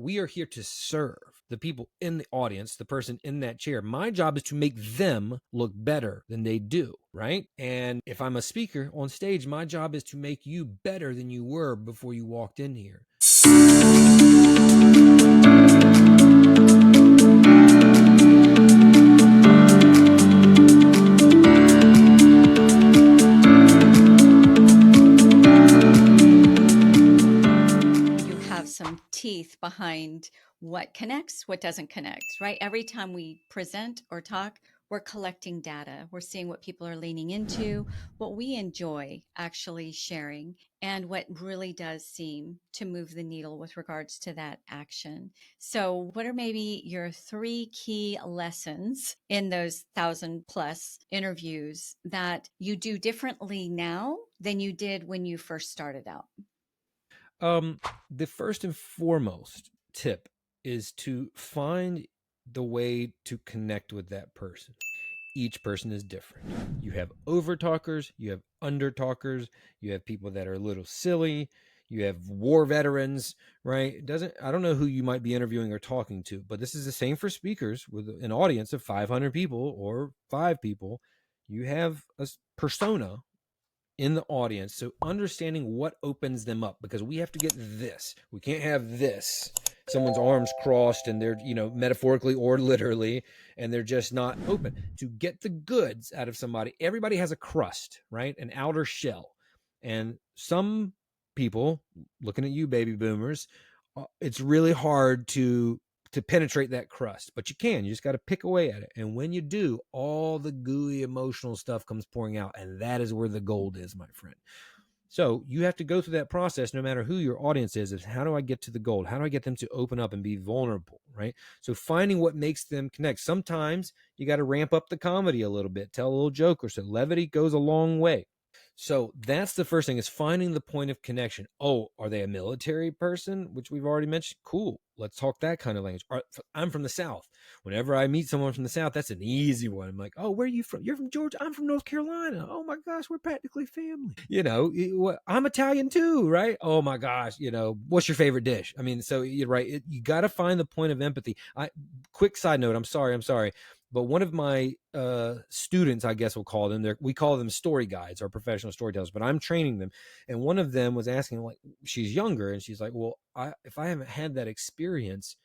We are here to serve the people in the audience, the person in that chair. My job is to make them look better than they do, right? And if I'm a speaker on stage, my job is to make you better than you were before you walked in here. Some teeth behind what connects, what doesn't connect, right? Every time we present or talk, we're collecting data. We're seeing what people are leaning into, what we enjoy actually sharing, and what really does seem to move the needle with regards to that action. So what are maybe your 3 key lessons in those 1,000+ interviews that you do differently now than you did when you first started out? The first and foremost tip is to find the way to connect with that person. Each person is different. You have over talkers, you have under talkers, you have people that are a little silly, you have war veterans, right? I don't know who you might be interviewing or talking to, but this is the same for speakers with an audience of 500 people or 5 people. You have a persona in the audience. So understanding what opens them up, because we have to get this. We can't have this. Someone's arms crossed and they're, metaphorically or literally, and they're just not open. To get the goods out of somebody, everybody has a crust, right? An outer shell. And some people, looking at you, baby boomers, it's really hard to penetrate that crust, but you just got to pick away at it. And when you do, all the gooey emotional stuff comes pouring out, and that is where the gold is, my friend. So you have to go through that process, no matter who your audience is how do I get to the gold? How do I get them to open up and be vulnerable, right? So finding what makes them connect. Sometimes you got to ramp up the comedy a little bit, tell a little joke or so. Levity goes a long way. So that's the first thing, is finding the point of connection. Oh, are they a military person, which we've already mentioned? Cool. Let's talk that kind of language. I'm from the South. Whenever I meet someone from the South, that's an easy one. I'm like, oh, where are you from? You're from Georgia. I'm from North Carolina. Oh my gosh, we're practically family. I'm Italian too, right? Oh my gosh, what's your favorite dish? I mean, so you're right. You got to find the point of empathy. Quick side note. I'm sorry. But one of my students, I guess we'll call them, we call them story guides or professional storytellers, but I'm training them. And one of them was asking, like, she's younger, and she's like, well, if I haven't had that experience,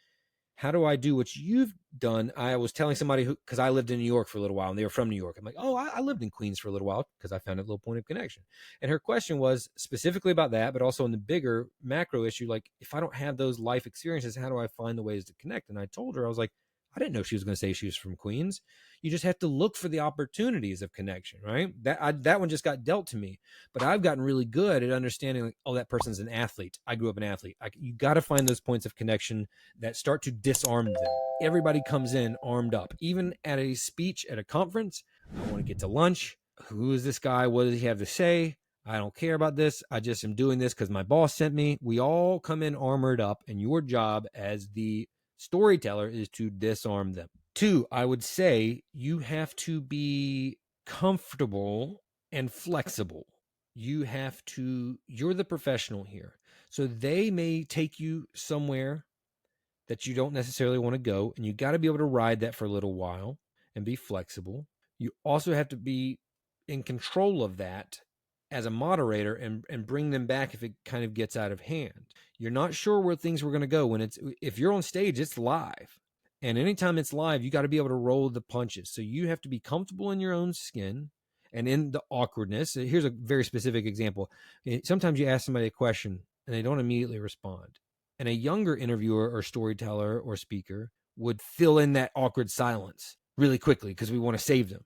how do I do what you've done? I was telling somebody because I lived in New York for a little while and they were from New York. I'm like, oh, I lived in Queens for a little while because I found a little point of connection. And her question was specifically about that, but also in the bigger macro issue, like, if I don't have those life experiences, how do I find the ways to connect? And I told her, I was like, I didn't know she was going to say she was from Queens. You just have to look for the opportunities of connection, right? That one just got dealt to me, but I've gotten really good at understanding, like, oh, that person's an athlete. I grew up an athlete. You got to find those points of connection that start to disarm them. Everybody comes in armed up. Even at a speech at a conference, I want to get to lunch. Who is this guy? What does he have to say? I don't care about this. I just am doing this because my boss sent me. We all come in armored up, and your job as the storyteller is to disarm them. 2, I would say you have to be comfortable and flexible. You're the professional here. So they may take you somewhere that you don't necessarily want to go, and you got to be able to ride that for a little while and be flexible. You also have to be in control of that as a moderator and bring them back if it kind of gets out of hand. You're not sure where things were going to go if you're on stage, it's live. And anytime it's live, you got to be able to roll the punches. So you have to be comfortable in your own skin and in the awkwardness. Here's a very specific example. Sometimes you ask somebody a question and they don't immediately respond. And a younger interviewer or storyteller or speaker would fill in that awkward silence really quickly because we want to save them.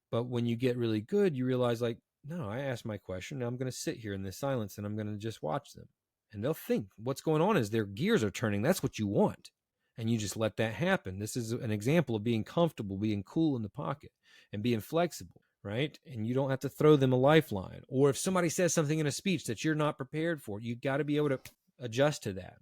But when you get really good, you realize, like, no, I asked my question. Now I'm going to sit here in this silence and I'm going to just watch them. And they'll think what's going on is their gears are turning. That's what you want. And you just let that happen. This is an example of being comfortable, being cool in the pocket, and being flexible, right? And you don't have to throw them a lifeline. Or if somebody says something in a speech that you're not prepared for, you got to be able to adjust to that.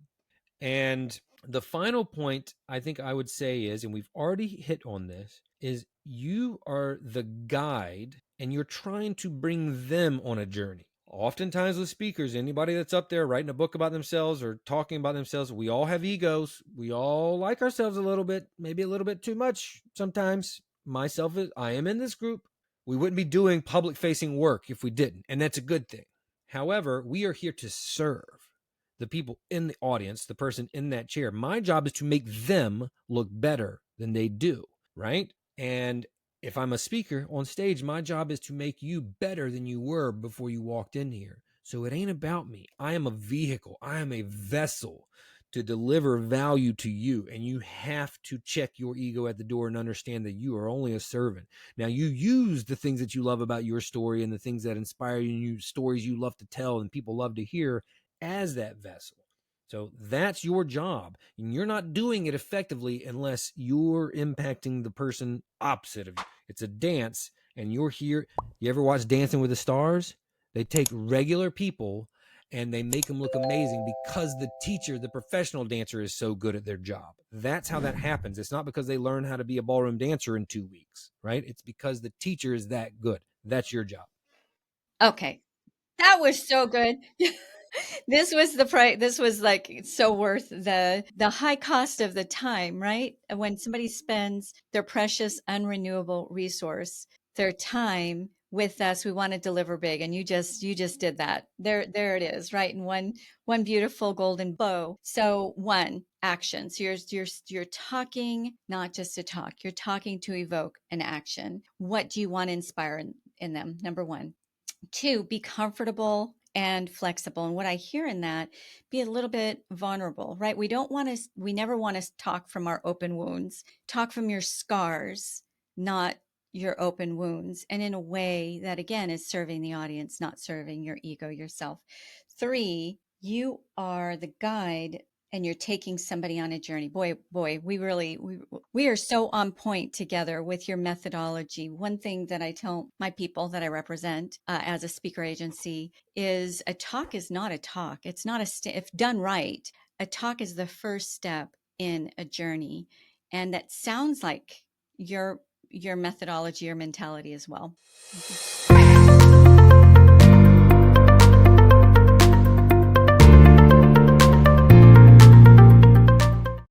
And the final point I think I would say is, and we've already hit on this, is you are the guide and you're trying to bring them on a journey. Oftentimes with speakers, anybody that's up there writing a book about themselves or talking about themselves, we all have egos. We all like ourselves a little bit, maybe a little bit too much sometimes. Myself, I am in this group. We wouldn't be doing public facing work if we didn't, and that's a good thing. However, we are here to serve the people in the audience, the person in that chair. My job is to make them look better than they do, right? And if I'm a speaker on stage, my job is to make you better than you were before you walked in here. So it ain't about me. I am a vehicle. I am a vessel to deliver value to you. And you have to check your ego at the door and understand that you are only a servant. Now, you use the things that you love about your story and the things that inspire you, stories you love to tell and people love to hear as that vessel. So that's your job. And you're not doing it effectively unless you're impacting the person opposite of you. It's a dance, and you're here. You ever watch Dancing with the Stars? They take regular people and they make them look amazing because the teacher, the professional dancer, is so good at their job. That's how that happens. It's not because they learn how to be a ballroom dancer in 2 weeks, right? It's because the teacher is that good. That's your job. Okay. That was so good. This was the price. This was like so worth the high cost of the time, right? When somebody spends their precious unrenewable resource, their time with us, we want to deliver big, and you just did that. There it is, right? In one beautiful golden bow. So one action. So you're talking not just to talk. You're talking to evoke an action. What do you want to inspire in them? Number one. Two, be comfortable and flexible. And what I hear in that, be a little bit vulnerable, right? We never want to talk from our open wounds. Talk from your scars, not your open wounds. And in a way that, again, is serving the audience, not serving your ego, yourself. Three, you are the guide and you're taking somebody on a journey. Boy, we are so on point together with your methodology. One thing that I tell my people that I represent as a speaker agency is a talk is not a talk. It's not if done right, a talk is the first step in a journey, and that sounds like your methodology or mentality as well.